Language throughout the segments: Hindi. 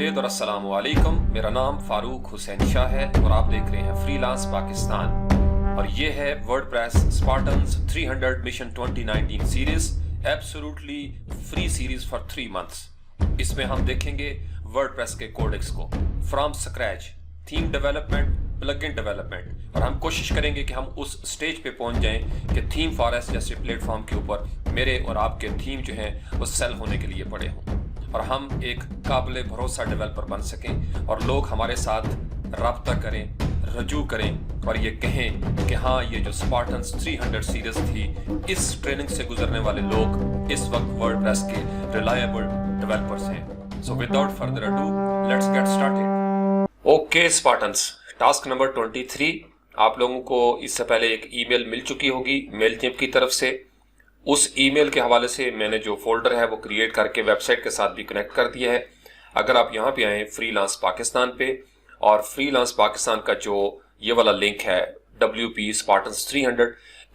खुशआमदीद और अस्सलाम वालेकुम। मेरा नाम फारूक हुसैन शाह है और आप देख रहे हैं फ्रीलांस पाकिस्तान और ये है WordPress Spartans 300 mission 2019 series, absolutely free series for 3 months. इसमें हम देखेंगे वर्डप्रेस के कोडेक्स को from scratch, theme development, plugin development, और हम कोशिश करेंगे कि हम उस स्टेज पे पहुंच जाएं कि थीम फॉरेस्ट जैसे प्लेटफॉर्म के ऊपर मेरे और आपके थीम जो हैं वो सेल होने के लिए पड़े हों और हम एक काबिल भरोसा डेवलपर बन सकें और लोग हमारे साथ रब्ता करें, रजू करें और ये कहें कि हाँ, ये जो स्पार्टन्स 300 सीरीज थी, इस ट्रेनिंग से गुजरने वाले लोग इस वक्त वर्डप्रेस के रिलायबल डेवलपर्स हैं। So without further ado, let's get started. Okay Spartans, task number 23। आप लोगों को इससे पहले एक ईमेल मिल चुकी होगी मेलचिम्प की तरफ से। उस ईमेल के हवाले से मैंने जो फोल्डर है वो क्रिएट करके वेबसाइट के साथ भी कनेक्ट कर दिया है। अगर आप यहाँ पे आए फ्रीलांस पाकिस्तान पे और फ्रीलांस पाकिस्तान का जो ये वाला लिंक है WP स्पार्टन्स 300,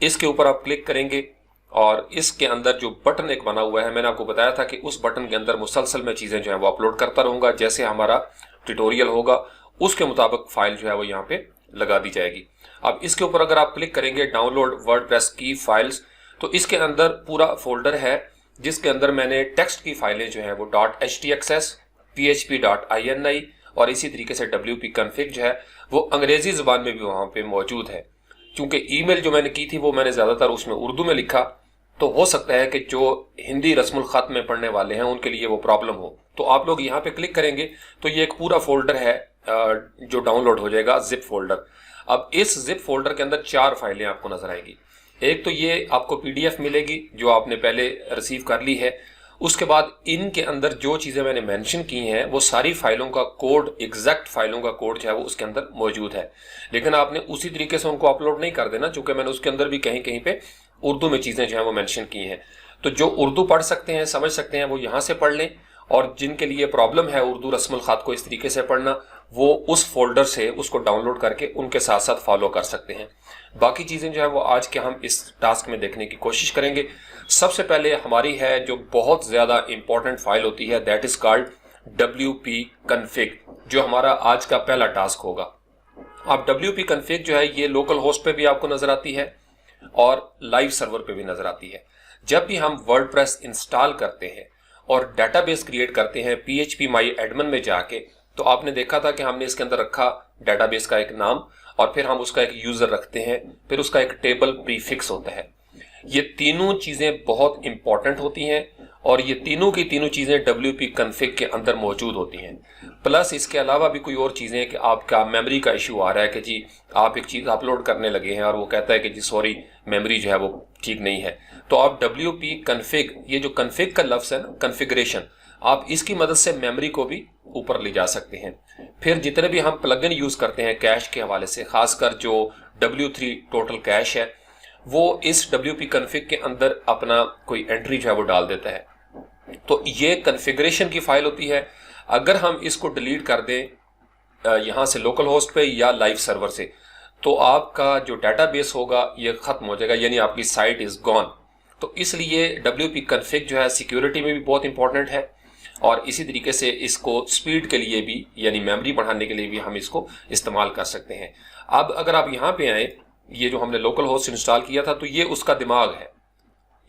इसके ऊपर आप क्लिक करेंगे और इसके अंदर जो बटन एक बना हुआ है, मैंने आपको बताया था कि उस बटन के अंदर मुसलसल में चीज़ें जो है वो अपलोड करता रहूँगा। जैसे हमारा ट्यूटोरियल होगा उसके मुताबिक फाइल जो है वो यहाँ पे लगा दी जाएगी। अब इसके ऊपर अगर आप क्लिक करेंगे डाउनलोड वर्डप्रेस की फाइल्स, तो इसके अंदर पूरा फोल्डर है जिसके अंदर मैंने टेक्स्ट की फाइलें जो है वो .htxs, php.ini और इसी तरीके से WP config जो है वो अंग्रेजी जुबान में भी वहां पे मौजूद है। क्योंकि ईमेल जो मैंने की थी वो मैंने ज्यादातर उसमें उर्दू में लिखा, तो हो सकता है कि जो हिंदी रस्मुल खत में पढ़ने वाले हैं उनके लिए वो प्रॉब्लम हो। तो आप लोग यहाँ पे क्लिक करेंगे तो ये एक पूरा फोल्डर है जो डाउनलोड हो जाएगा, जिप फोल्डर। अब इस जिप फोल्डर के अंदर 4 फाइलें आपको नजर आएंगी। एक तो ये आपको PDF मिलेगी जो आपने पहले रिसीव कर ली है। उसके बाद इनके अंदर जो चीज़ें मैंने मेंशन की हैं वो सारी फाइलों का कोड, एग्जैक्ट फाइलों का कोड जो है वो उसके अंदर मौजूद है, लेकिन आपने उसी तरीके से उनको अपलोड नहीं कर देना, चूंकि मैंने उसके अंदर भी कहीं कहीं पे उर्दू में चीज़ें जो है वो मेंशन की हैं। तो जो उर्दू पढ़ सकते हैं, समझ सकते हैं, वो यहाँ से पढ़ लें, और जिनके लिए प्रॉब्लम है उर्दू रस्मुल खत को इस तरीके से पढ़ना, वो उस फोल्डर से उसको डाउनलोड करके उनके साथ साथ फॉलो कर सकते हैं। बाकी चीज़ें जो है वो आज के हम इस टास्क में देखने की कोशिश करेंगे। सबसे पहले हमारी है जो बहुत ज़्यादा इंपॉर्टेंट फाइल होती है, that is called WP config, जो हमारा आज का पहला टास्क होगा। अब WP config जो है ये लोकल होस्ट पे भी आपको नज़र आती है और लाइव सर्वर पे भी नज़र आती है। जब भी हम वर्डप्रेस इंस्टॉल करते हैं और डेटाबेस क्रिएट करते हैं PHP my admin में जाके, तो आपने देखा था कि हमने इसके अंदर रखा डेटाबेस का एक नाम और फिर हम उसका एक यूजर रखते हैं, फिर उसका एक टेबल प्रीफिक्स होता है। ये तीनों चीजें बहुत इंपॉर्टेंट होती हैं और ये तीनों की तीनों चीजें WP config के अंदर मौजूद होती हैं। प्लस इसके अलावा भी कोई और चीजें कि आपका मेमोरी का इशू आ रहा है कि जी आप एक चीज अपलोड करने लगे हैं और वो कहता है कि जी सॉरी मेमोरी जो है वो ठीक नहीं है, तो आप WP config, ये जो config का लफ्ज है ना, कन्फिग्रेशन, आप इसकी मदद से मेमोरी को भी ऊपर ले जा सकते हैं। फिर जितने भी हम प्लगइन यूज करते हैं कैश के हवाले से, खासकर जो W3 टोटल कैश है, वो इस WP config के अंदर अपना कोई एंट्री जो है वो डाल देता है। तो ये कन्फिग्रेशन की फाइल होती है। अगर हम इसको डिलीट कर दें यहाँ से लोकल होस्ट पे या लाइव सर्वर से, तो आपका जो डेटाबेस होगा ये खत्म हो जाएगा, यानी आपकी साइट इज गॉन। तो इसलिए WP config जो है सिक्योरिटी में भी बहुत इंपॉर्टेंट है और इसी तरीके से इसको स्पीड के लिए भी, यानी मेमोरी बढ़ाने के लिए भी हम इसको इस्तेमाल कर सकते हैं। अब अगर आप यहाँ पे आए, ये जो हमने लोकल होस्ट इंस्टॉल किया था, तो ये उसका दिमाग है।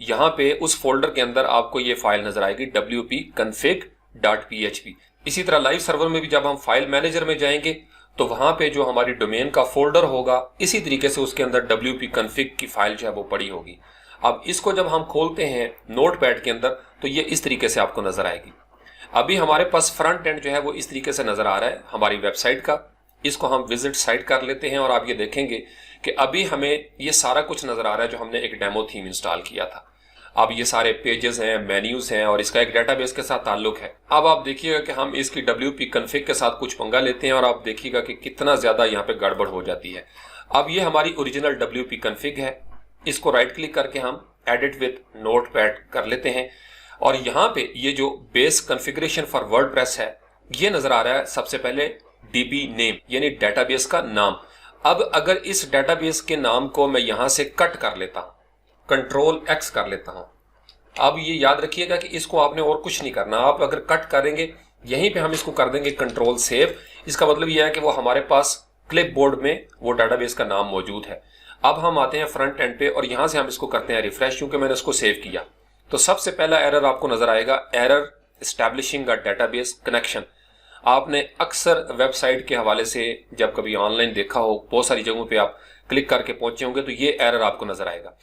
यहाँ पे उस फोल्डर के अंदर आपको ये फाइल नजर आएगी WP config.php। इसी तरह लाइव सर्वर में भी जब हम फाइल मैनेजर में जाएंगे तो वहां पे जो हमारी डोमेन का फोल्डर होगा, इसी तरीके से उसके अंदर WP config की फाइल जो है वो पड़ी होगी। अब इसको जब हम खोलते हैं नोटपैड के अंदर, तो ये इस तरीके से आपको नजर आएगी। अभी हमारे पास फ्रंट एंड जो है वो इस तरीके से नजर आ रहा है हमारी वेबसाइट का। इसको हम विजिट साइट कर लेते हैं और आप ये देखेंगे कि अभी हमें ये सारा कुछ नजर आ रहा है जो हमने एक डेमो थीम इंस्टॉल किया था। अब ये सारे पेजेस हैं, मेन्यूज हैं और इसका एक डेटाबेस के साथ ताल्लुक है। अब आप देखिएगा कि हम इसकी WP config के साथ कुछ पंगा लेते हैं और आप देखिएगा कि कितना ज्यादा यहाँ पे गड़बड़ हो जाती है। अब ये हमारी ओरिजिनल WP config है, इसको राइट क्लिक करके हम एडिट विद नोटपैड कर लेते हैं और यहाँ पे ये जो बेस कॉन्फ़िगरेशन फॉर वर्डप्रेस है ये नजर आ रहा है। सबसे पहले DB नेम, यानी डेटाबेस का नाम। अब अगर इस डेटाबेस के नाम को मैं यहां से कट कर लेता हूं, Ctrl X कर लेता हूं, अब ये याद रखिएगा कि इसको आपने और कुछ नहीं करना। आप अगर कट करेंगे यहीं पे हम इसको कर देंगे कंट्रोल सेव। इसका मतलब यह है कि वो हमारे पास क्लिपबोर्ड में वो डाटाबेस का नाम मौजूद है। अब हम आते हैं फ्रंट एंड पे और यहां से हम इसको करते हैं रिफ्रेश, क्योंकि मैंने इसको सेव किया। तो सबसे पहला एरर आपको नजर आएगा, error establishing a database connection. आपने अक्सर वेबसाइट के हवाले से जब कभी ऑनलाइन देखा हो, बहुत सारी जगहों पे आप क्लिक करके पहुंचे होंगे, तो ये एरर आपको नजर आएगा।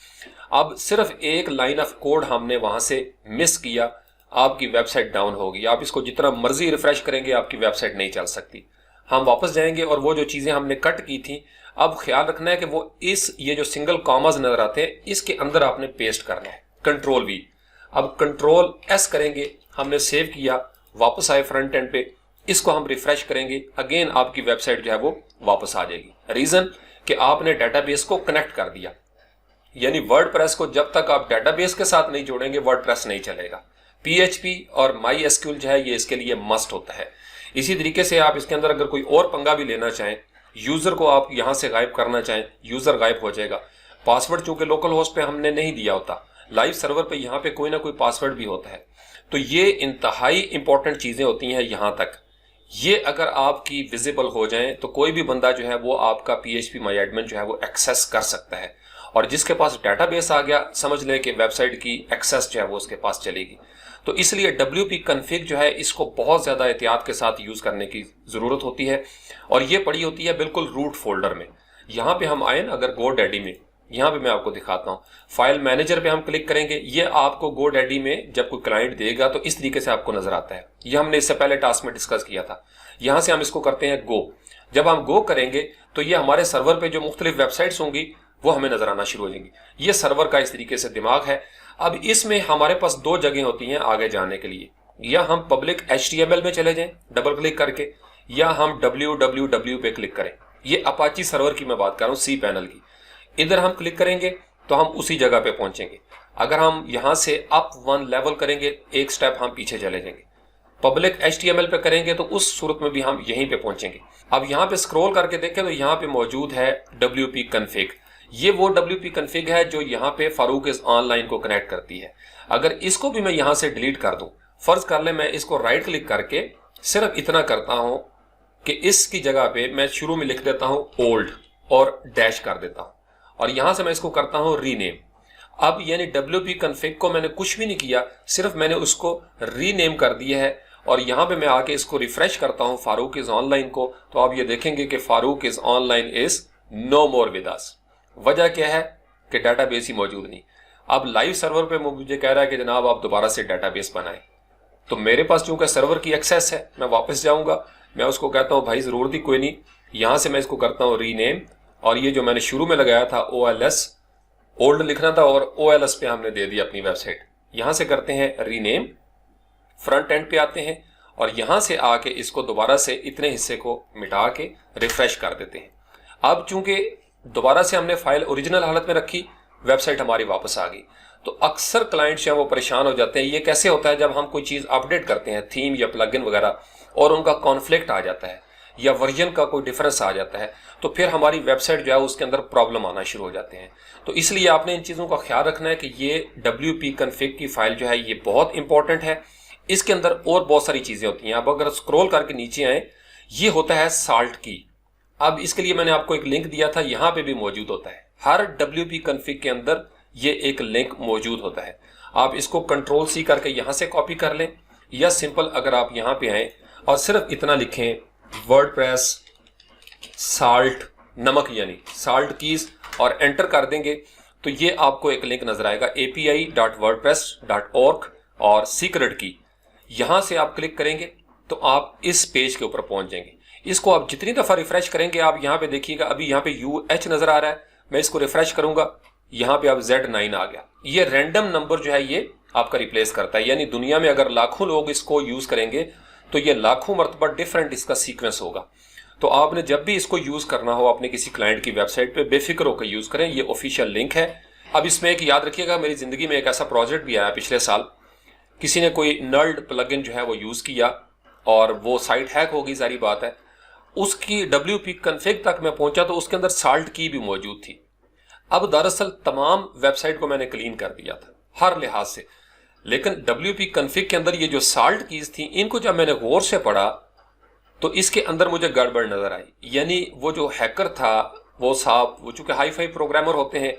अब सिर्फ एक लाइन ऑफ कोड हमने वहां से मिस किया, आपकी वेबसाइट डाउन होगी। आप इसको जितना मर्जी रिफ्रेश करेंगे आपकी वेबसाइट नहीं चल सकती। हम वापस जाएंगे और वो जो चीजें हमने कट की थी, अब ख्याल रखना है कि वो ये जो सिंगल कॉमास नजर आते हैं इसके अंदर आपने पेस्ट करना है। कंट्रोल वी, अब कंट्रोल एस करेंगे, हमने सेव किया, वापस आए फ्रंट एंड पे, इसको हम रिफ्रेश करेंगे, अगेन आपकी वेबसाइट जो है वो वापस आ जाएगी। रीजन कि आपने डेटाबेस को कनेक्ट कर दिया। यानी वर्डप्रेस को जब तक आप डेटाबेस के साथ नहीं जोड़ेंगे वर्डप्रेस नहीं चलेगा। PHP और MySQL जो है ये इसके लिए मस्ट होता है। इसी तरीके से आप इसके अंदर अगर कोई और पंगा भी लेना चाहें, यूजर को आप यहां से गायब करना चाहें, यूजर गायब हो जाएगा। पासवर्ड चूंकि लोकल होस्ट पे हमने नहीं दिया होता, लाइव सर्वर पे यहाँ पे कोई ना कोई पासवर्ड भी होता है। तो ये इंतहाई इंपॉर्टेंट चीजें होती हैं। यहां तक ये अगर आपकी विजिबल हो जाएं तो कोई भी बंदा जो है वो आपका PHP My Admin जो है वो एक्सेस कर सकता है, और जिसके पास डेटाबेस आ गया समझ ले कि वेबसाइट की एक्सेस जो है वो उसके पास चलेगी। तो इसलिए WP config जो है इसको बहुत ज्यादा एहतियात के साथ यूज करने की जरूरत होती है, और ये पड़ी होती है बिल्कुल रूट फोल्डर में। यहाँ पे हम आए ना, अगर GoDaddy में, यहाँ पे मैं आपको दिखाता हूँ, फाइल मैनेजर पे हम क्लिक करेंगे, ये आपको GoDaddy में जब कोई क्लाइंट देगा तो इस तरीके से आपको नजर आता है। ये हमने इससे पहले टास्क में डिस्कस किया था। यहाँ से हम इसको करते हैं गो। जब हम गो करेंगे तो ये हमारे सर्वर पे जो मुख्तलिफ वेबसाइट्स होंगी वो हमें नजर आना शुरू हो जाएंगी। ये सर्वर का इस तरीके से दिमाग है। अब इसमें हमारे पास दो जगह होती हैं आगे जाने के लिए, या हम पब्लिक HTML में चले जाएं डबल क्लिक करके, या हम www पे क्लिक करें। ये अपाची सर्वर की मैं बात कर रहा हूँ, cPanel की। इधर हम क्लिक करेंगे तो हम उसी जगह पे पहुंचेंगे। अगर हम यहां से अप वन लेवल करेंगे, एक स्टेप हम पीछे चले जाएंगे। पब्लिक HTML पे करेंगे तो उस सूरत में भी हम यहीं पे पहुंचेंगे। अब यहाँ पे स्क्रॉल करके देखें तो यहाँ पे मौजूद है WP config। ये वो WP config है जो यहाँ पे फारूक इज ऑनलाइन को कनेक्ट करती है। अगर इसको भी मैं यहाँ से डिलीट कर दूं, फर्ज कर ले मैं इसको राइट क्लिक करके सिर्फ इतना करता हूं कि इसकी जगह पे मैं शुरू में लिख देता हूं ओल्ड और डैश कर देता हूं, और यहां से मैं इसको करता हूं रीनेम। अब यानी WP config को मैंने कुछ भी नहीं किया, सिर्फ मैंने उसको रीनेम कर दिया है, और यहां पे मैं आके इसको रिफ्रेश करता हूं फारूक इज ऑनलाइन को, तो आप ये देखेंगे कि Farooq is online is no more with us. वजह क्या है कि डेटाबेस ही मौजूद नहीं। अब लाइव सर्वर पे मुझे कह रहा है कि जनाब आप दोबारा से डेटाबेस बनाएं, तो मेरे पास चूंकि सर्वर की एक्सेस है, मैं वापस जाऊंगा, मैं उसको कहता हूं भाई जरूरत ही कोई नहीं, यहां से मैं इसको करता हूं रीनेम, और ये जो मैंने शुरू में लगाया था OLS, ओल्ड लिखना था, और OLS पे हमने दे दिया अपनी वेबसाइट। यहां से करते हैं रीनेम, फ्रंट एंड पे आते हैं, और यहां से आके इसको दोबारा से इतने हिस्से को मिटा के रिफ्रेश कर देते हैं। अब चूंकि दोबारा से हमने फाइल ओरिजिनल हालत में रखी, वेबसाइट हमारी वापस आ गई। तो अक्सर क्लाइंट्स हैं वो परेशान हो जाते हैं। ये कैसे होता है, जब हम कोई चीज अपडेट करते हैं, थीम या प्लगइन वगैरह, और उनका कॉन्फ्लिक्ट आ जाता है या वर्जन का कोई डिफरेंस आ जाता है, तो फिर हमारी वेबसाइट जो है उसके अंदर प्रॉब्लम आना शुरू हो जाते हैं। तो इसलिए आपने इन चीजों का ख्याल रखना है कि ये WP config की फाइल जो है ये बहुत इंपॉर्टेंट है। इसके अंदर और बहुत सारी चीजें होती हैं। अब अगर स्क्रॉल करके नीचे आए, ये होता है साल्ट की। अब इसके लिए मैंने आपको एक लिंक दिया था, यहां पे भी मौजूद होता है। हर WP config के अंदर ये एक लिंक मौजूद होता है। आप इसको कंट्रोल C करके यहां से कॉपी कर लें, या सिंपल अगर आप यहां पे आए और सिर्फ इतना लिखें वर्डप्रेस साल्ट, नमक यानी साल्ट कीज, और एंटर कर देंगे, तो ये आपको एक लिंक नजर आएगा api.wordpress.org और सीक्रेट की। यहां से आप क्लिक करेंगे तो आप इस पेज के ऊपर पहुंच जाएंगे। इसको आप जितनी दफा रिफ्रेश करेंगे, आप यहां पे देखिएगा, अभी यहां पे UH नजर आ रहा है, मैं इसको रिफ्रेश करूंगा, यहां पे आप Z9 आ गया। ये रैंडम नंबर जो है ये आपका रिप्लेस करता है, यानी दुनिया में अगर लाखों लोग इसको यूज करेंगे तो ये लाखों मरतबा डिफरेंट इसका सीक्वेंस होगा। तो आपने जब भी इसको यूज करना हो अपने किसी क्लाइंट की वेबसाइट पे बेफिक्र होकर यूज करें। ये ऑफिशियल लिंक है। अब इसमें एक याद रखिएगा, मेरी जिंदगी में एक ऐसा प्रोजेक्ट भी आया पिछले साल, किसी ने कोई नल्ड प्लगइन जो है वो यूज किया और वो साइट हैक हो गई, सारी बात है। उसकी WP config तक मैं पहुंचा तो उसके अंदर साल्ट की भी मौजूद थी। अब दरअसल तमाम वेबसाइट को मैंने क्लीन कर दिया था हर लिहाज से, लेकिन WP कॉन्फ़िग के अंदर ये जो साल्ट कीज थी, इनको जब मैंने गौर से पढ़ा तो इसके अंदर मुझे गड़बड़ नजर आई। यानी वो जो हैकर था, वो साहब, वो चूंकि हाई फाई प्रोग्रामर होते हैं,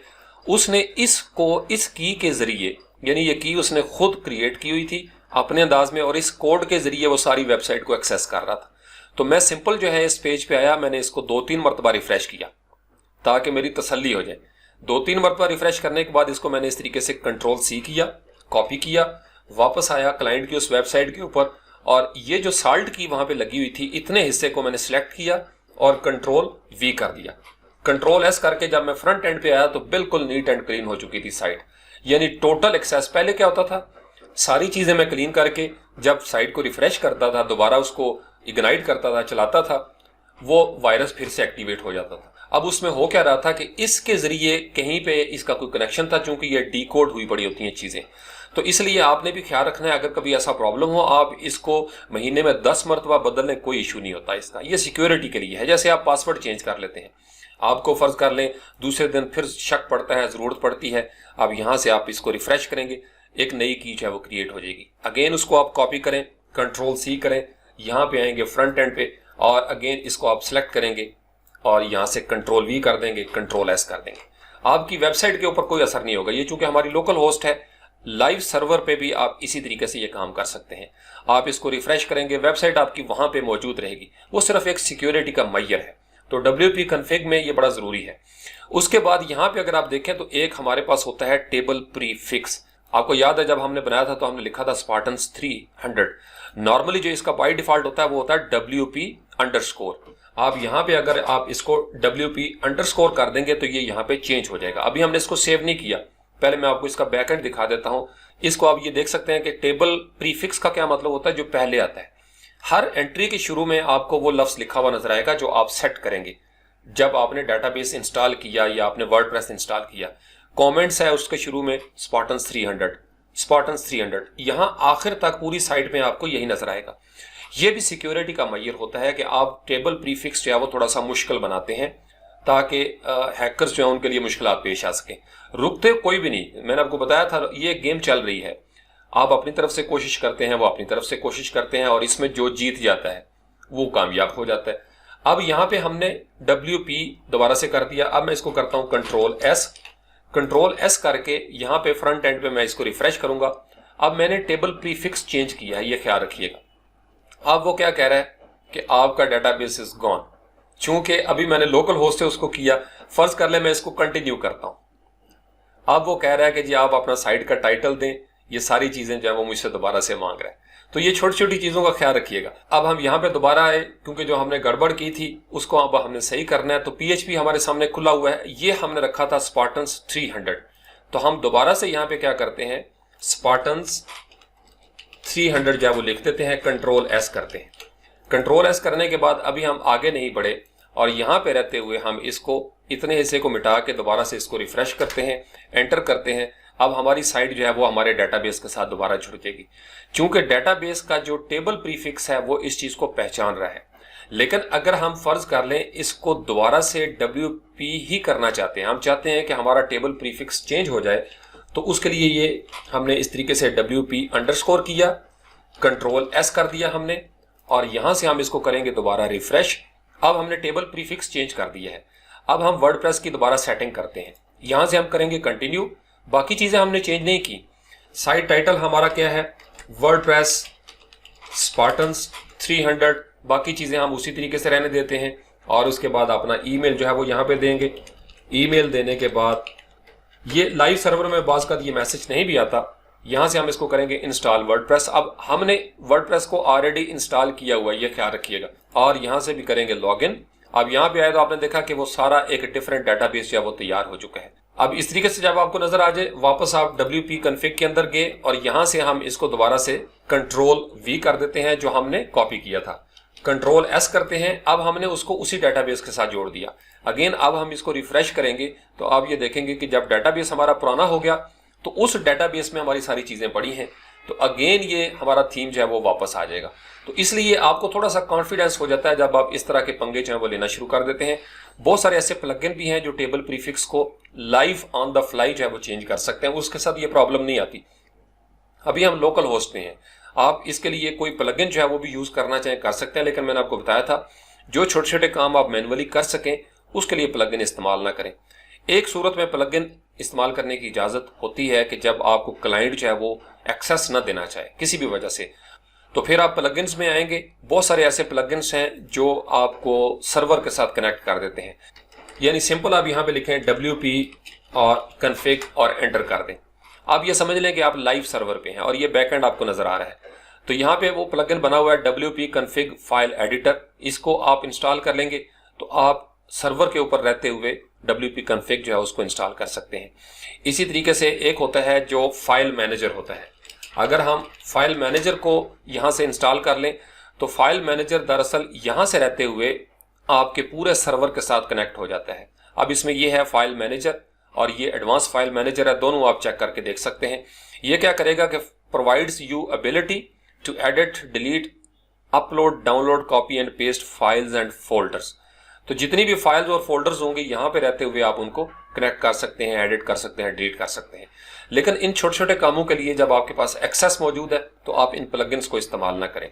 उसने इसको इस की के जरिए, यानी ये की उसने खुद क्रिएट की हुई थी अपने अंदाज में, और इस कोड के जरिए वो सारी वेबसाइट को एक्सेस कर रहा था। तो मैं सिंपल जो है इस पेज पे आया, मैंने इसको 2-3 मरतबा रिफ्रेश किया ताकि मेरी तसल्ली हो जाए। 2-3 मरतबा रिफ्रेश करने के बाद इसको मैंने इस तरीके से Ctrl+C किया, कॉपी किया, वापस आया क्लाइंट की उस वेबसाइट के ऊपर, और ये जो साल्ट की वहां पे लगी हुई थी, इतने हिस्से को मैंने सिलेक्ट किया और Ctrl+V कर दिया। Ctrl+S करके जब मैं फ्रंट एंड पे आया तो बिल्कुल नीट एंड क्लीन हो चुकी थी साइट, यानी टोटल एक्सेस। पहले क्या होता था, सारी चीजें मैं क्लीन करके जब साइट को रिफ्रेश करता था, दोबारा उसको इग्नाइट करता था, चलाता था, वो वायरस फिर से एक्टिवेट हो जाता था। अब उसमें हो क्या रहा था कि इसके जरिए कहीं पे इसका कोई कनेक्शन था, चूंकि ये डीकोड हुई पड़ी होती हैं चीजें। तो इसलिए आपने भी ख्याल रखना है, अगर कभी ऐसा प्रॉब्लम हो, आप इसको महीने में 10 मरतबा बदलने, कोई इशू नहीं होता इसका। ये सिक्योरिटी के लिए है। जैसे आप पासवर्ड चेंज कर लेते हैं, आपको फर्ज कर लें दूसरे दिन फिर शक पड़ता है, जरूरत पड़ती है, अब यहां से आप इसको रिफ्रेश करेंगे, एक नई की जो है वो क्रिएट हो जाएगी। अगेन उसको आप कॉपी करें, Ctrl+C करें, यहां पे आएंगे फ्रंट एंड पे, और अगेन इसको आप सिलेक्ट करेंगे और यहां से Ctrl+V कर देंगे, Ctrl+S कर देंगे। आपकी वेबसाइट के ऊपर कोई असर नहीं होगा। ये चूंकि हमारी लोकल होस्ट है, लाइव सर्वर पे भी आप इसी तरीके से ये काम कर सकते हैं। आप इसको रिफ्रेश करेंगे, वेबसाइट आपकी वहां पे मौजूद रहेगी। वो सिर्फ एक सिक्योरिटी का मैयर है। तो WP कॉन्फ़िग में ये बड़ा जरूरी है। उसके बाद यहां पे अगर आप देखें तो एक हमारे पास होता है टेबल प्रीफिक्स। आपको याद है जब हमने बनाया था तो हमने लिखा था Spartans 300। नॉर्मली जो इसका बाय डिफॉल्ट होता है वो होता है WP_। आप यहां पे अगर आप इसको WP_ कर देंगे तो ये यहां पे चेंज हो जाएगा। अभी हमने इसको सेव नहीं किया, पहले मैं आपको इसका बैकएंड दिखा देता हूं। इसको आप ये देख सकते हैं कि टेबल प्रीफिक्स का क्या मतलब होता है, जो पहले आता है। हर एंट्री के शुरू में आपको वो लफ्ज लिखा हुआ नजर आएगा जो आप सेट करेंगे जब आपने डेटाबेस इंस्टॉल किया या आपने वर्डप्रेस इंस्टॉल किया। कमेंट्स है उसके शुरू में Spartans 300, यहां आखिर तक पूरी साइट में आपको यही नजर आएगा। ये भी सिक्योरिटी का मैयर होता है कि आप टेबल प्रीफिक्स जो है वो थोड़ा सा मुश्किल बनाते हैं ताकि हैकर्स जो है उनके लिए मुश्किलात पेश आ सके। रुकते कोई भी नहीं, मैंने आपको बताया था ये गेम चल रही है। आप अपनी तरफ से कोशिश करते हैं, वो अपनी तरफ से कोशिश करते हैं, और इसमें जो जीत जाता है वो कामयाब हो जाता है। अब यहां पे हमने WP दोबारा से कर दिया। अब मैं इसको करता हूं Ctrl+S करके यहां पे फ्रंट एंड पे मैं इसको रिफ्रेश करूंगा। अब मैंने टेबल प्रीफिक्स चेंज किया है, ये ख्याल रखिएगा। अब वो क्या कह रहा है कि आपका डेटाबेस इज गॉन। चूंकि अभी मैंने लोकल होस्ट से उसको किया, फर्ज कर ले मैं इसको कंटिन्यू करता हूं। अब वो कह रहा है कि जी आप अपना साइट का टाइटल दें, ये सारी चीजें जो है वो मुझसे दोबारा से मांग रहा है। तो ये छोटी छोटी चीजों का ख्याल रखिएगा। अब हम यहां पे दोबारा आए, क्योंकि जो हमने गड़बड़ की थी उसको अब हमने सही करना है। तो PHP हमारे सामने खुला हुआ है, ये हमने रखा था Spartans 300। तो हम दोबारा से यहां पे क्या करते हैं, Spartans 300 जो है वो लिख देते हैं, Ctrl+S करते हैं। Ctrl+S करने के बाद अभी हम आगे नहीं बढ़े, और यहां पे रहते हुए हम इसको इतने हिस्से को मिटा के दोबारा से इसको रिफ्रेश करते हैं, एंटर करते हैं। अब हमारी साइट जो है वो हमारे डेटाबेस के साथ दोबारा जुड़ जाएगी। चूंकि डेटाबेस का जो टेबल प्रीफिक्स है वो इस चीज को पहचान रहा है। लेकिन अगर हम फर्ज कर लें इसको दोबारा से WP ही करना चाहते हैं, हम चाहते हैं कि हमारा टेबल प्रीफिक्स चेंज हो जाए, तो उसके लिए ये हमने इस तरीके से WP_ किया, Ctrl+S कर दिया हमने, और यहां से हम इसको करेंगे दोबारा रिफ्रेश। अब हमने टेबल प्रीफिक्स चेंज कर दिया है। अब हम वर्डप्रेस की दोबारा सेटिंग करते हैं, यहां से हम करेंगे कंटिन्यू। बाकी चीजें हमने चेंज नहीं की। साइट टाइटल हमारा क्या है, वर्डप्रेस Spartans 300, बाकी चीजें हम उसी तरीके से रहने देते हैं। और उसके बाद अपना ईमेल जो है वो यहां पे देंगे। ईमेल देने के बाद ये लाइव सर्वर में बाज का ये मैसेज नहीं भी आता, यहां से हम इसको करेंगे इंस्टॉल वर्डप्रेस। अब हमने वर्डप्रेस को ऑलरेडी इंस्टॉल किया हुआ है, ये ख्याल रखिएगा। और यहां से भी करेंगे लॉगिन। अब यहां पे आए तो आपने देखा कि वो सारा एक डिफरेंट डेटाबेस जो है वो तैयार हो चुका है। अब इस तरीके से जब आपको नजर आ जाए, वापस आप WP कॉन्फ़िग के अंदर गए और यहां से हम इसको दोबारा से Ctrl+V कर देते हैं जो हमने कॉपी किया था, Ctrl+S करते हैं। अब हमने उसको उसी डेटाबेस के साथ जोड़ दिया। अगेन अब हम इसको रिफ्रेश करेंगे तो आप ये देखेंगे कि जब डेटाबेस हमारा पुराना हो गया तो उस डेटाबेस में हमारी सारी चीजें पड़ी हैं, तो अगेन ये हमारा थीम जो है वो वापस आ जाएगा। तो इसलिए आपको थोड़ा सा कॉन्फिडेंस हो जाता है जब आप इस तरह के पंगे जो है वो लेना शुरू कर देते हैं। बहुत सारे ऐसे प्लगइन भी हैं जो टेबल प्रीफिक्स को लाइव ऑन द फ्लाई जो है वो चेंज कर सकते हैं, उसके साथ ये प्रॉब्लम नहीं आती। अभी हम लोकल होस्ट में हैं। आप इसके लिए कोई प्लगइन जो है वो भी यूज करना चाहें कर सकते हैं, लेकिन मैंने आपको बताया था जो छोटे छोटे काम आप मैनुअली कर सकें उसके लिए प्लगइन इस्तेमाल ना करें। एक सूरत में प्लगइन इस्तेमाल करने की इजाजत होती है कि जब आपको क्लाइंट जो है वो एक्सेस ना देना चाहे किसी भी वजह से, तो फिर आप प्लगइन्स में आएंगे। बहुत सारे ऐसे प्लगइन्स हैं जो आपको सर्वर के साथ कनेक्ट कर देते हैं। यानी सिंपल आप यहाँ पे लिखें WP और कन्फिग और एंटर कर दें। आप ये समझ लें कि आप लाइव सर्वर पे हैं और ये बैकएंड आपको नजर आ रहा है। तो यहाँ पे वो प्लगइन बना हुआ है WP कन्फिग फाइल एडिटर, इसको आप इंस्टॉल कर लेंगे तो आप सर्वर के ऊपर रहते हुए WP कन्फिग जो है उसको इंस्टॉल कर सकते हैं। इसी तरीके से एक होता है जो फाइल मैनेजर होता है। अगर हम फाइल मैनेजर को यहाँ से इंस्टॉल कर लें तो फाइल मैनेजर दरअसल यहाँ से रहते हुए आपके पूरे सर्वर के साथ कनेक्ट हो जाता है। अब इसमें यह है फाइल मैनेजर और ये एडवांस फाइल मैनेजर है, दोनों आप चेक करके देख सकते हैं। ये क्या करेगा कि provides you ability to edit, delete, upload, download, copy and paste files and folders. तो जितनी भी फाइल्स और फोल्डर्स होंगे यहाँ पे रहते हुए आप उनको कनेक्ट कर सकते हैं, एडिट कर सकते हैं, डिलीट कर सकते हैं। लेकिन इन छोटे छोटे कामों के लिए जब आपके पास एक्सेस मौजूद है तो आप इन प्लगइन्स को इस्तेमाल ना करें।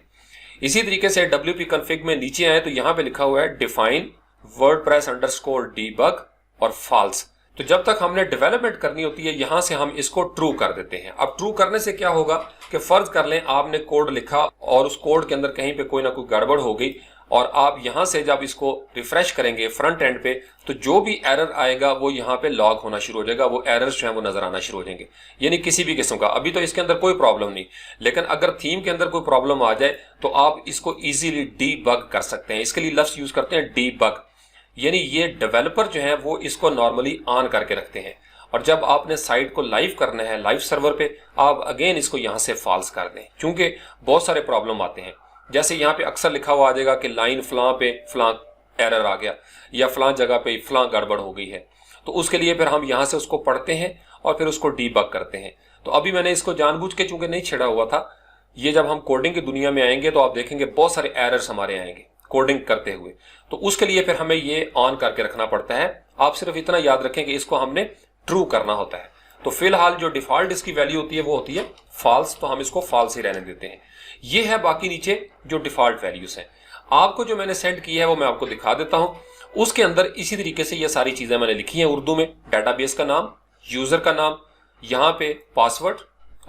इसी तरीके से WP कन्फिग में नीचे आए तो यहाँ पे लिखा हुआ है डिफाइन वर्डप्रेस अंडरस्कोर डीबग और फॉल्स। तो जब तक हमने डेवलपमेंट करनी होती है यहां से हम इसको ट्रू कर देते हैं। अब ट्रू करने से क्या होगा कि फर्ज कर लें आपने कोड लिखा और उस कोड के अंदर कहीं पे कोई ना कोई गड़बड़ हो गई और आप यहां से जब इसको रिफ्रेश करेंगे फ्रंट एंड पे तो जो भी एरर आएगा वो यहाँ पे लॉग होना शुरू हो जाएगा, वो एरर्स जो है वो नजर आना शुरू हो जाएंगे। यानी किसी भी किस्म का अभी तो इसके अंदर कोई प्रॉब्लम नहीं, लेकिन अगर थीम के अंदर कोई प्रॉब्लम आ जाए तो आप इसको इजीली डीबग कर सकते हैं। इसके लिए लफ्ज यूज करते हैं डीबग, यानी ये डेवलपर जो है वो इसको नॉर्मली ऑन करके रखते हैं और जब आपने साइट को लाइव करना है लाइव सर्वर पे आप अगेन इसको यहां से फॉल्स कर दें, क्योंकि बहुत सारे प्रॉब्लम आते हैं। जैसे यहाँ पे अक्सर लिखा हुआ आ जाएगा कि लाइन फलां पे फलां एरर आ गया या फलां जगह पे फलां गड़बड़ हो गई है, तो उसके लिए फिर हम यहाँ से उसको पढ़ते हैं और फिर उसको डीबग करते हैं। तो अभी मैंने इसको जानबूझ के चूंकि नहीं छेड़ा हुआ था, ये जब हम कोडिंग की दुनिया में आएंगे तो आप देखेंगे बहुत सारे एरर्स हमारे आएंगे कोडिंग करते हुए, तो उसके लिए फिर हमें ये ऑन करके रखना पड़ता है। आप सिर्फ इतना याद रखें कि इसको हमने ट्रू करना होता है। तो फिलहाल जो डिफॉल्ट इसकी वैल्यू होती है वो होती है फॉल्स, तो हम इसको फॉल्स ही रहने देते हैं। ये है बाकी नीचे जो डिफॉल्ट वैल्यूज हैं। आपको जो मैंने सेंड किया है वो मैं आपको दिखा देता हूं। उसके अंदर इसी तरीके से ये सारी चीजें मैंने लिखी हैं उर्दू में, डेटाबेस का नाम, यूजर का नाम, यहाँ पे पासवर्ड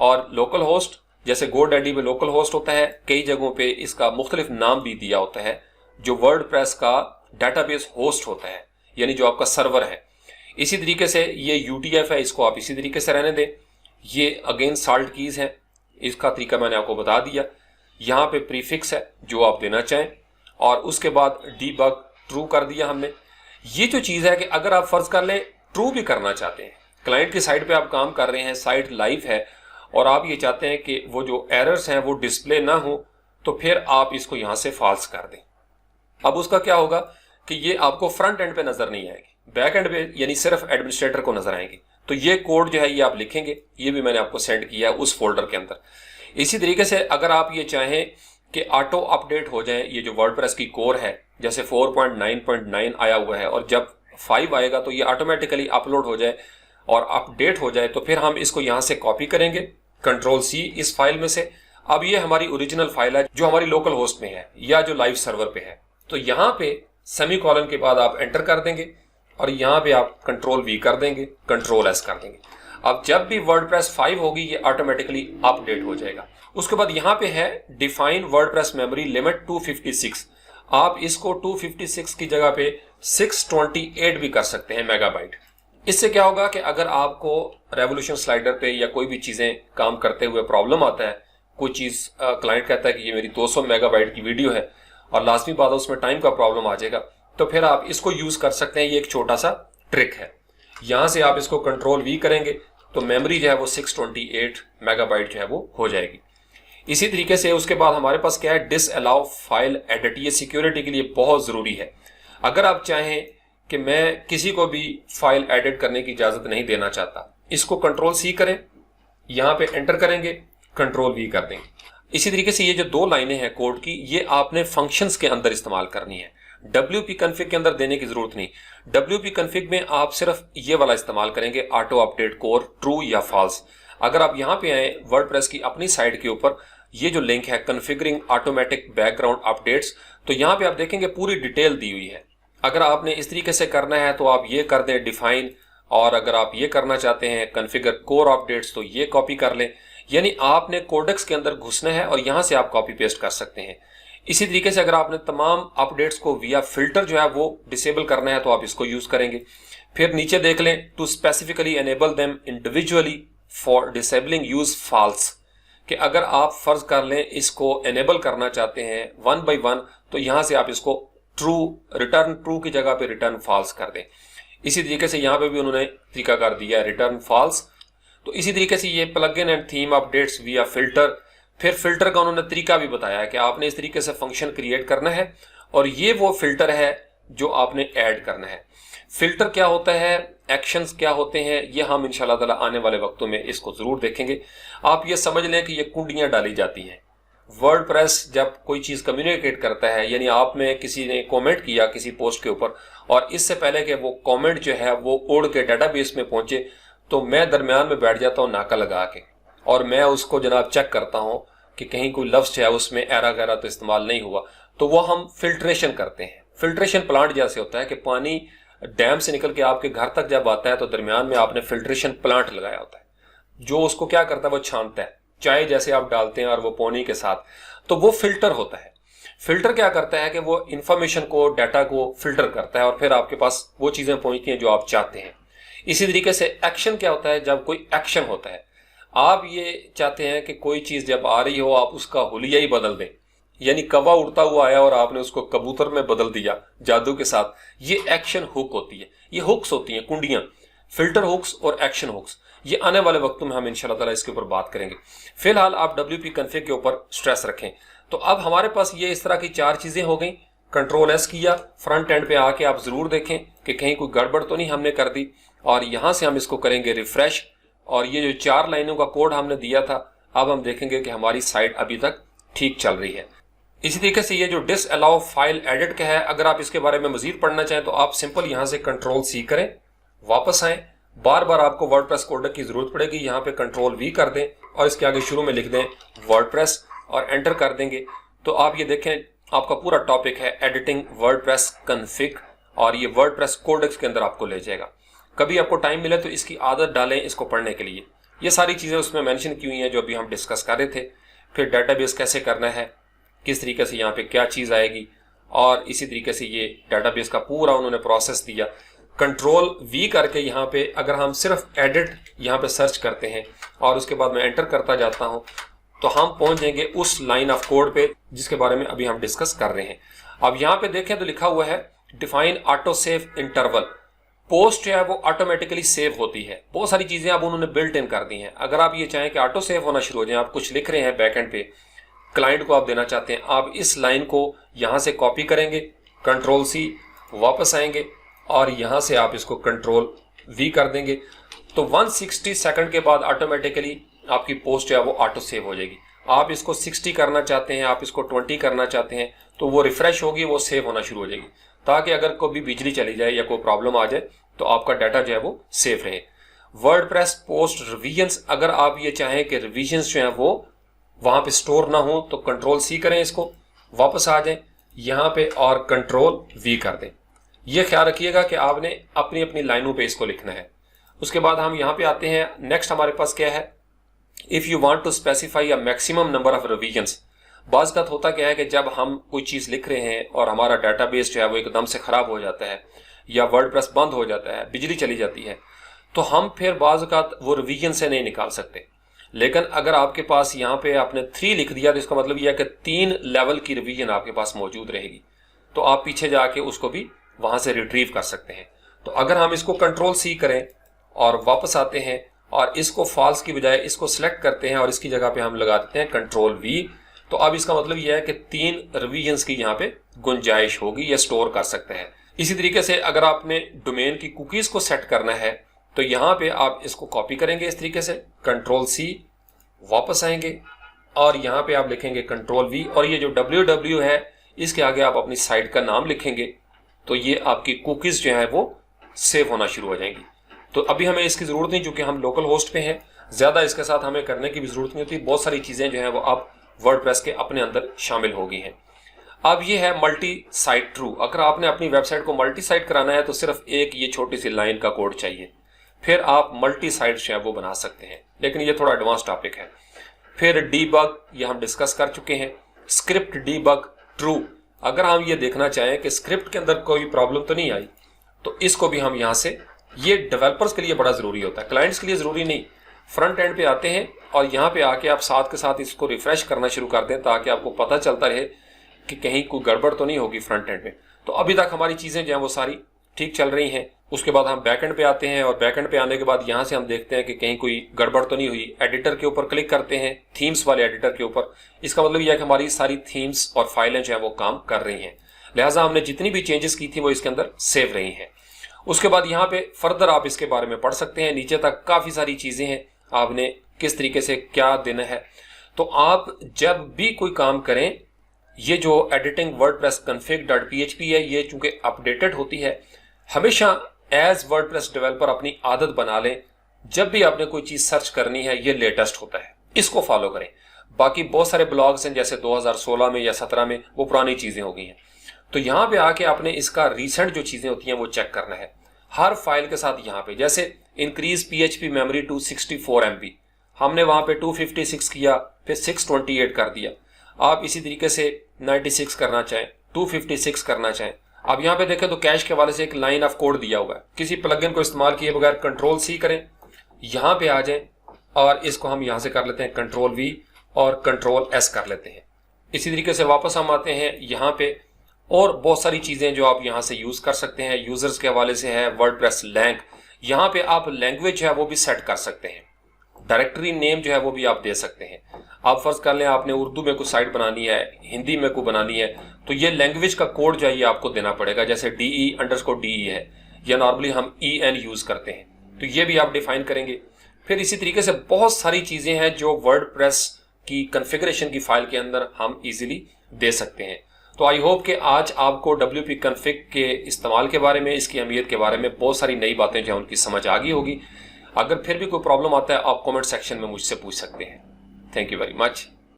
और लोकल होस्ट। जैसे GoDaddy में लोकल होस्ट होता है, कई जगहों पे इसका मुख्तलिफ नाम भी दिया होता है। जो वर्डप्रेस का डेटाबेस होस्ट होता है यानी जो आपका सर्वर है, इसी तरीके से ये UTF है, इसको आप इसी तरीके से रहने दें। ये अगेन साल्ट कीज है, इसका तरीका मैंने आपको बता दिया। यहाँ पे प्रीफिक्स है जो आप देना चाहें और उसके बाद डीबग ट्रू कर दिया हमने। ये जो चीज़ है कि अगर आप फर्ज कर लें ट्रू भी करना चाहते हैं, क्लाइंट की साइट पे आप काम कर रहे हैं, साइट लाइव है और आप ये चाहते हैं कि वो जो एरर्स हैं वो डिस्प्ले ना हो, तो फिर आप इसको यहाँ से फॉल्स कर दें। अब उसका क्या होगा कि ये आपको फ्रंट एंड पे नजर नहीं आएगी, बैक एंड पे यानी सिर्फ एडमिनिस्ट्रेटर को नजर आएंगे। तो ये कोड जो है ये आप लिखेंगे, ये भी मैंने आपको सेंड किया है उस फोल्डर के अंदर। इसी तरीके से अगर आप ये चाहें कि ऑटो अपडेट हो जाए, ये जो वर्डप्रेस की कोर है जैसे 4.9.9 आया हुआ है और जब 5 आएगा तो ये ऑटोमेटिकली अपलोड हो जाए और अपडेट हो जाए, तो फिर हम इसको यहाँ से कॉपी करेंगे Ctrl+C इस फाइल में से। अब ये हमारी ओरिजिनल फाइल है जो हमारी लोकल होस्ट में है या जो लाइव सर्वर पे है। तो यहाँ पे सेमीकोलन के बाद आप एंटर कर देंगे और यहाँ पे आप Ctrl+V कर देंगे, Ctrl+S कर देंगे। अब जब भी वर्डप्रेस 5 होगी ये ऑटोमेटिकली अपडेट हो जाएगा। उसके बाद यहाँ पे है डिफाइन वर्डप्रेस मेमोरी लिमिट 256। आप इसको 256 की जगह पे 628 भी कर सकते हैं मेगाबाइट। इससे क्या होगा कि अगर आपको रेवोल्यूशन स्लाइडर पे या कोई भी चीजें काम करते हुए प्रॉब्लम आता है, कोई चीज क्लाइंट कहता है कि ये मेरी 200 मेगाबाइट की वीडियो है और लाजमी बात है उसमें टाइम का प्रॉब्लम आ जाएगा, तो फिर आप इसको यूज कर सकते हैं। ये एक छोटा सा ट्रिक है। यहां से आप इसको Ctrl+V करेंगे तो मेमोरी जो है वो 628 मेगाबाइट जो है वो हो जाएगी। इसी तरीके से उसके बाद हमारे पास क्या है, डिसअलाउ फाइल एडिट। ये सिक्योरिटी के लिए बहुत जरूरी है। अगर आप चाहें कि मैं किसी को भी फाइल एडिट करने की इजाजत नहीं देना चाहता, इसको Ctrl+C करें, यहां पे एंटर करेंगे, Ctrl+V कर देंगे। इसी तरीके से ये जो 2 लाइनें हैं कोड की, ये आपने फंक्शंस के अंदर इस्तेमाल करनी है। WP कन्फिग के अंदर देने की जरूरत नहीं। WP कन्फिग में आप सिर्फ ये वाला इस्तेमाल करेंगे, ऑटो अपडेट कोर ट्रू या फॉल्स। अगर आप यहाँ पे आए वर्डप्रेस की अपनी साइट के ऊपर, ये जो लिंक है कॉन्फ़िगरिंग ऑटोमेटिक बैकग्राउंड अपडेट्स, तो यहाँ पे आप देखेंगे पूरी डिटेल दी हुई है। अगर आपने इस तरीके से करना है तो आप ये कर दें डिफाइन, और अगर आप ये करना चाहते हैं कॉन्फ़िगर कोर अपडेट्स तो ये कॉपी कर लें। यानी आपने कोडेक्स के अंदर घुसना है और यहाँ से आप कॉपी पेस्ट कर सकते हैं। इसी तरीके से अगर आपने तमाम अपडेट्स को विया फिल्टर जो है वो डिसेबल करना है तो आप इसको यूज करेंगे। फिर नीचे देख लें to specifically enable them individually for disabling use false, कि अगर आप फर्ज कर लें इसको एनेबल करना चाहते हैं वन बाय वन, तो यहां से आप इसको ट्रू, रिटर्न ट्रू की जगह पे रिटर्न फॉल्स कर दें। इसी तरीके से यहां पे भी उन्होंने तरीकाकार दिया है रिटर्न फॉल्स। तो इसी तरीके से ये प्लगइन एंड थीम अपडेट्स विया फिल्टर, फिर फिल्टर का उन्होंने तरीका भी बताया है कि आपने इस तरीके से फंक्शन क्रिएट करना है और ये वो फिल्टर है जो आपने ऐड करना है। फिल्टर क्या होता है, एक्शंस क्या होते हैं, ये हम इंशाल्लाह ताला आने वाले वक्तों में इसको जरूर देखेंगे। आप ये समझ लें कि ये कुंडियां डाली जाती हैं। वर्डप्रेस जब कोई चीज कम्युनिकेट करता है, यानी आप में किसी ने कमेंट किया किसी पोस्ट के ऊपर और इससे पहले कि वो कमेंट जो है वो उड़ के डेटाबेस में पहुंचे, तो मैं दरमियान में बैठ जाता हूं नाका लगा के, और मैं उसको जनाब चेक करता हूं कि कहीं कोई लफ्ज है उसमें एरा गैरा तो इस्तेमाल नहीं हुआ। तो वो हम फिल्ट्रेशन करते हैं। फिल्ट्रेशन प्लांट जैसे होता है कि पानी डैम से निकल के आपके घर तक जब आता है तो दरमियान में आपने फिल्ट्रेशन प्लांट लगाया होता है जो उसको क्या करता है, वो छानता है। चाय जैसे आप डालते हैं और वो पानी के साथ, तो वो फिल्टर होता है। फिल्टर क्या करता है कि वो इंफॉर्मेशन को, डाटा को फिल्टर करता है और फिर आपके पास वो चीजें पहुंचती हैं जो आप चाहते हैं। इसी तरीके से एक्शन क्या होता है, जब कोई एक्शन होता है, आप ये चाहते हैं कि कोई चीज जब आ रही हो आप उसका हुलिया ही बदल दें, यानी कौवा उड़ता हुआ आया और आपने उसको कबूतर में बदल दिया जादू के साथ, ये एक्शन हुक होती है। ये हुक्स होती हैं, कुंडियां, फिल्टर हुक्स और एक्शन हुक्स। ये आने वाले वक्तों में हम इंशाल्लाह ताला इसके ऊपर बात करेंगे। फिलहाल आप WP कॉन्फ़िग के ऊपर स्ट्रेस रखें। तो अब हमारे पास ये इस तरह की 4 चीजें हो गई। कंट्रोल S किया, फ्रंट एंड पे आके आप जरूर देखें कि कहीं कोई गड़बड़ तो नहीं हमने कर दी, और यहां से हम इसको करेंगे रिफ्रेश, और ये जो 4 लाइनों का कोड हमने दिया था, अब हम देखेंगे कि हमारी साइट अभी तक ठीक चल रही है। इसी तरीके से ये जो डिसअलाउ फाइल एडिट का है, अगर आप इसके बारे में मजीद पढ़ना चाहें तो आप सिंपल यहां से कंट्रोल C करें, वापस आए, बार बार आपको वर्डप्रेस कोडर की जरूरत पड़ेगी, यहाँ पे कंट्रोल V कर दें और इसके आगे शुरू में लिख दें वर्डप्रेस और एंटर कर देंगे। तो आप ये देखें आपका पूरा टॉपिक है एडिटिंग वर्डप्रेस कॉन्फ़िग, और ये वर्डप्रेस कोडेक्स के अंदर आपको ले जाएगा। कभी आपको टाइम मिले तो इसकी आदत डालें इसको पढ़ने के लिए। ये सारी चीजें उसमें मेंशन की हुई हैं जो अभी हम डिस्कस कर रहे थे। फिर डेटाबेस कैसे करना है, किस तरीके से यहाँ पे क्या चीज आएगी, और इसी तरीके से ये डेटाबेस का पूरा उन्होंने प्रोसेस दिया। कंट्रोल V करके यहाँ पे अगर हम सिर्फ एडिट यहाँ पे सर्च करते हैं और उसके बाद मैं एंटर करता जाता हूँ, तो हम पहुंच जाएंगे उस लाइन ऑफ कोड पे जिसके बारे में अभी हम डिस्कस कर रहे हैं। अब यहाँ पे देखें तो लिखा हुआ है define auto save interval. Post जो है वो ऑटोमेटिकली सेव होती है। बहुत सारी चीजें अब उन्होंने बिल्ट इन कर दी हैं। अगर आप ये चाहें कि ऑटो सेव होना शुरू हो जाए, आप कुछ लिख रहे हैं बैकएंड पे, क्लाइंट को आप देना चाहते हैं, आप इस लाइन को यहां से कॉपी करेंगे, कंट्रोल C, वापस आएंगे और यहां से आप इसको कंट्रोल V कर देंगे। तो 160 सेकंड के बाद ऑटोमेटिकली आपकी पोस्ट जो है वो ऑटो सेव हो जाएगी। आप इसको 60 करना चाहते हैं, आप इसको 20 करना चाहते हैं, तो वो रिफ्रेश होगी, वो सेव होना शुरू हो जाएगी, ताकि अगर कोई बिजली चली जाए या कोई प्रॉब्लम आ जाए तो आपका डाटा जो है वो सेफ रहे। वर्डप्रेस पोस्ट रिवीजन्स, अगर आप ये चाहें कि रिवीजन्स जो है वो वहां पे स्टोर ना हो तो कंट्रोल C करें, इसको वापस आ जाएं यहां पे और कंट्रोल V कर दें। ये ख्याल रखिएगा कि आपने अपनी अपनी लाइनों पे इसको लिखना है। उसके बाद हम यहाँ पे आते हैं, नेक्स्ट हमारे पास क्या है, if you want to specify a maximum number of revisions. बाज़ का होता क्या है कि जब हम कोई चीज लिख रहे हैं और हमारा डाटाबेस जो है वो एकदम से खराब हो जाता है या वर्डप्रेस बंद हो जाता है, बिजली चली जाती है, तो हम फिर बाज़ का वो रिवीजन से नहीं निकाल सकते। लेकिन अगर आपके पास यहाँ पे आपने 3 लिख दिया तो इसका मतलब यह है कि 3 लेवल की रिवीजन आपके पास मौजूद रहेगी, तो आप पीछे जाके उसको भी वहां से रिट्रीव कर सकते हैं। तो अगर हम इसको कंट्रोल C करें और वापस आते हैं और इसको फॉल्स की बजाय इसको सिलेक्ट करते हैं और इसकी जगह पे हम लगा देते हैं कंट्रोल V, तो अब इसका मतलब यह है कि 3 रिवीजन्स की यहाँ पे गुंजाइश होगी, या स्टोर कर सकते हैं। इसी तरीके से अगर आपने डोमेन की कुकीज को सेट करना है तो यहाँ पे आप इसको कॉपी करेंगे इस तरीके से, कंट्रोल C, वापस आएंगे और यहाँ पे आप लिखेंगे कंट्रोल V, और ये जो www है इसके आगे आप अपनी साइट का नाम लिखेंगे, तो ये आपकी कुकीज जो है वो सेव होना शुरू हो जाएंगी। तो अभी हमें इसकी जरूरत नहीं, क्योंकि हम लोकल होस्ट पे हैं। ज़्यादा इसके साथ हमें करने की भी ज़रूरत नहीं होती, बहुत सारी चीज़ें जो हैं वो अब वर्डप्रेस के अपने अंदर शामिल हो गई हैं। अब ये है मल्टी साइट ट्रू। अगर आपने अपनी वेबसाइट को मल्टी साइट कराना है तो सिर्फ एक ये छोटी सी लाइन का कोड चाहिए, फिर आप मल्टी साइट जो है वो बना सकते हैं, लेकिन ये थोड़ा एडवांस टॉपिक है। फिर डीबग, ये हम डिस्कस कर चुके हैं। स्क्रिप्ट डीबग ट्रू, अगर हम ये देखना चाहें कि स्क्रिप्ट के अंदर कोई प्रॉब्लम तो नहीं आई, तो इसको भी हम यहाँ से, ये डेवलपर्स के लिए बड़ा ज़रूरी होता है, क्लाइंट्स के लिए ज़रूरी नहीं। फ्रंट एंड पे आते हैं और यहाँ पे आके आप साथ के साथ इसको रिफ्रेश करना शुरू कर दें ताकि आपको पता चलता रहे कि कहीं कोई गड़बड़ तो नहीं होगी फ्रंट एंड में। तो अभी तक हमारी चीज़ें जो हैं वो सारी ठीक चल रही हैं। उसके बाद हम बैक एंड पे आते हैं और बैक एंड पे आने के बाद यहाँ से हम देखते हैं कि कहीं कोई गड़बड़ तो नहीं हुई। एडिटर के ऊपर क्लिक करते हैं, थीम्स वाले एडिटर के ऊपर। इसका मतलब यह है कि हमारी सारी थीम्स और फाइलें जो है वो काम कर रही हैं, लिहाजा हमने जितनी भी चेंजेस की थी वो इसके अंदर सेव रही हैं। उसके बाद यहाँ पे फर्दर आप इसके बारे में पढ़ सकते हैं, नीचे तक काफ़ी सारी चीज़ें हैं, आपने किस तरीके से क्या देना है। तो आप जब भी कोई काम करें, ये जो एडिटिंग वर्डप्रेस config.php है, ये चूंकि अपडेटेड होती है, हमेशा एज वर्डप्रेस डेवलपर अपनी आदत बना लें, जब भी आपने कोई चीज़ सर्च करनी है ये लेटेस्ट होता है, इसको फॉलो करें। बाकी बहुत सारे ब्लॉग्स हैं जैसे 2016 में या 17 में, वो पुरानी चीज़ें हो गई हैं। तो यहाँ पे आके आपने इसका रिसेंट जो चीज़ें होती हैं वो चेक करना है हर फाइल के साथ। यहाँ पे जैसे increase PHP memory to 64 MB, हमने वहाँ पे 256 किया, फिर 628 कर दिया। आप इसी तरीके से 96 करना चाहें, 256 करना चाहें। अब यहाँ पे देखें तो कैश के हवाले से एक लाइन ऑफ कोड दिया हुआ है, किसी प्लगइन को इस्तेमाल किए बगैर Ctrl+C करें, यहाँ पे आ जाएं और इसको हम यहाँ से कर लेते हैं Ctrl+V और Ctrl+S कर लेते हैं। इसी तरीके से वापस हम आते हैं यहाँ पे, और बहुत सारी चीज़ें जो आप यहाँ से यूज़ कर सकते हैं। यूज़र्स के हवाले से है वर्डप्रेस लैंग, यहाँ पे आप लैंग्वेज है वो भी सेट कर सकते हैं। डायरेक्टरी नेम जो है वो भी आप दे सकते हैं। आप फर्ज कर लें आपने उर्दू में कोई साइट बनानी है, हिंदी में कोई बनानी है, तो ये लैंग्वेज का कोड जो है ये आपको देना पड़ेगा। जैसे DE_DE है, या नॉर्मली हम EN यूज़ करते हैं, तो ये भी आप डिफाइन करेंगे। फिर इसी तरीके से बहुत सारी चीज़ें हैं जो वर्डप्रेस की कॉन्फ़िगरेशन की फाइल के अंदर हम इजीली दे सकते हैं। तो आई होप कि आज आपको WP कॉन्फ़िग के इस्तेमाल के बारे में, इसकी अहमियत के बारे में बहुत सारी नई बातें जो हैं उनकी समझ आ गई होगी। अगर फिर भी कोई प्रॉब्लम आता है आप कमेंट सेक्शन में मुझसे पूछ सकते हैं। Thank you very much.